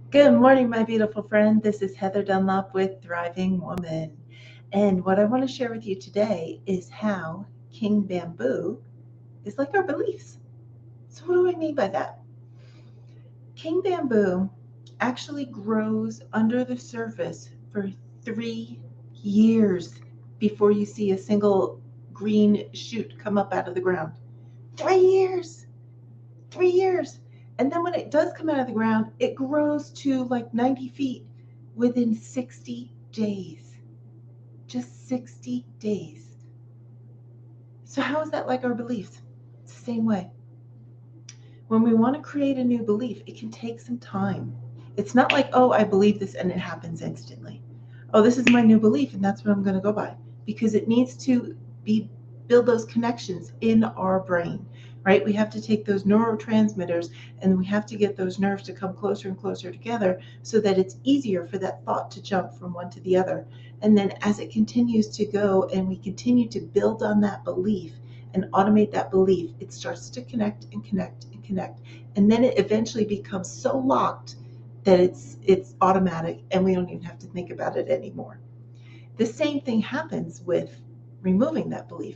Good morning, my beautiful friend. This is Heather Dunlop with Thriving Woman. And what I want to share with you today is how King Bamboo is like our beliefs. So, what do I mean by that? King Bamboo actually grows under the surface for 3 years before you see a single green shoot come up out of the ground. 3 years! 3 years. And then when it does come out of the ground, it grows to like 90 feet within 60 days. Just 60 days. So, how is that like our beliefs? It's the same way. When we want to create a new belief, it can take some time. It's not like, oh, I believe this and it happens instantly. Oh, this is my new belief and that's what I'm going to go by. Because it needs to be build those connections in our brain, right? We have to take those neurotransmitters and we have to get those nerves to come closer and closer together so that it's easier for that thought to jump from one to the other. And then as it continues to go and we continue to build on that belief, and automate that belief, it starts to connect and connect and connect. And then it eventually becomes so locked that it's automatic and we don't even have to think about it anymore. The same thing happens with removing that belief.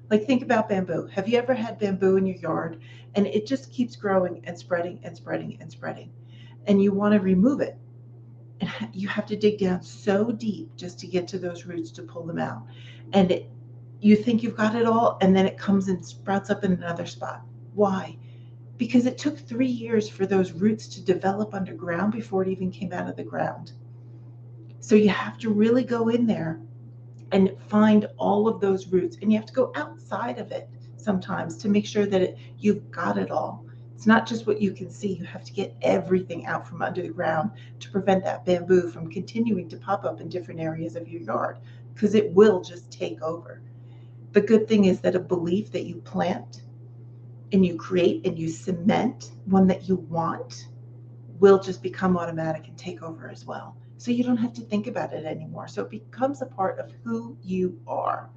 Like think about bamboo. Have you ever had bamboo in your yard and it just keeps growing and spreading and spreading and spreading? And you want to remove it. And you have to dig down so deep just to get to those roots to pull them out. And you think you've got it all, and then it comes and sprouts up in another spot. Why? Because it took 3 years for those roots to develop underground before it even came out of the ground. So you have to really go in there and find all of those roots, and you have to go outside of it sometimes to make sure that you've got it all. It's not just what you can see. You have to get everything out from under the ground to prevent that bamboo from continuing to pop up in different areas of your yard because it will just take over. The good thing is that a belief that you plant and you create and you cement, one that you want, will just become automatic and take over as well. So you don't have to think about it anymore. So it becomes a part of who you are.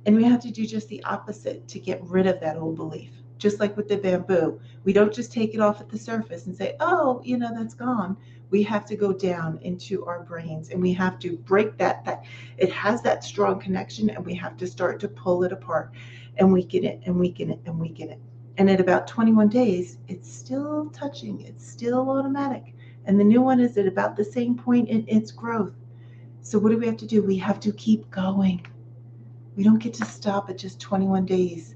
And we have to do just the opposite to get rid of that old belief. Just like with the bamboo, we don't just take it off at the surface and say, oh, that's gone. We have to go down into our brains and we have to break that it has that strong connection, and we have to start to pull it apart and weaken it and weaken it and weaken it. And at about 21 days, it's still touching, it's still automatic. And the new one is at about the same point in its growth. So, what do we have to do? We have to keep going. We don't get to stop at just 21 days.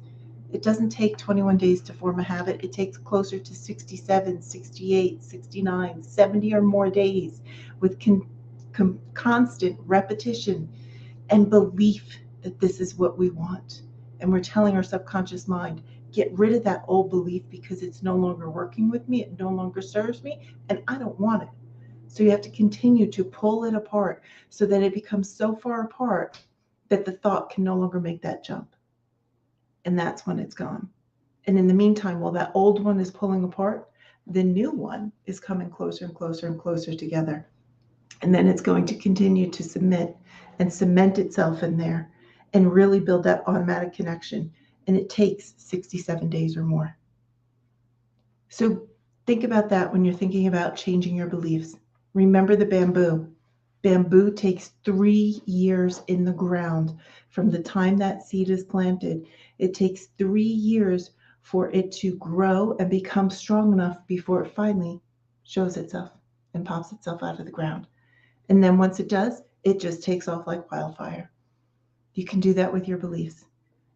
It doesn't take 21 days to form a habit. It takes closer to 67, 68, 69, 70 or more days with constant repetition and belief that this is what we want. And we're telling our subconscious mind, get rid of that old belief because it's no longer working with me, it no longer serves me, and I don't want it. So you have to continue to pull it apart so that it becomes so far apart that the thought can no longer make that jump. And that's when it's gone. And in the meantime, while that old one is pulling apart, the new one is coming closer and closer and closer together. And then it's going to continue to submit and cement itself in there and really build that automatic connection. And it takes 67 days or more. So think about that when you're thinking about changing your beliefs. Remember the bamboo. Bamboo takes 3 years in the ground from the time that seed is planted. It takes 3 years for it to grow and become strong enough before it finally shows itself and pops itself out of the ground. And then once it does, it just takes off like wildfire. You can do that with your beliefs.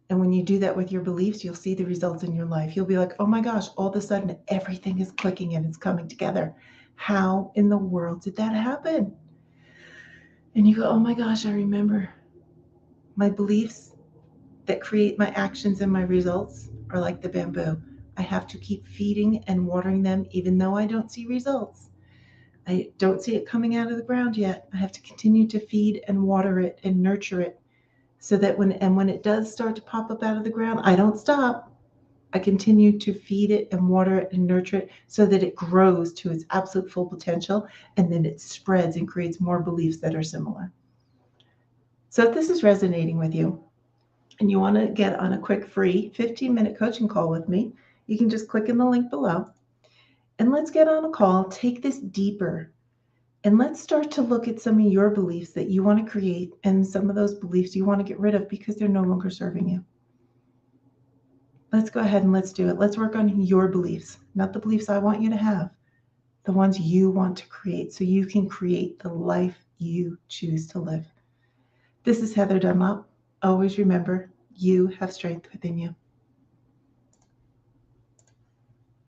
And when you do that with your beliefs, you'll see the results in your life. You'll be like, oh my gosh, all of a sudden everything is clicking and it's coming together. How in the world did that happen? And you go, oh my gosh, I remember my beliefs that create my actions and my results are like the bamboo. I have to keep feeding and watering them even though I don't see results. I don't see it coming out of the ground yet. I have to continue to feed and water it and nurture it so that when it does start to pop up out of the ground, I don't stop. I continue to feed it and water it and nurture it so that it grows to its absolute full potential, and then it spreads and creates more beliefs that are similar. So if this is resonating with you and you want to get on a quick free 15-minute coaching call with me, you can just click in the link below. And let's get on a call, take this deeper, and let's start to look at some of your beliefs that you want to create and some of those beliefs you want to get rid of because they're no longer serving you. Let's go ahead and let's do it. Let's work on your beliefs, not the beliefs I want you to have, the ones you want to create so you can create the life you choose to live. This is Heather Dunlop. Always remember, you have strength within you.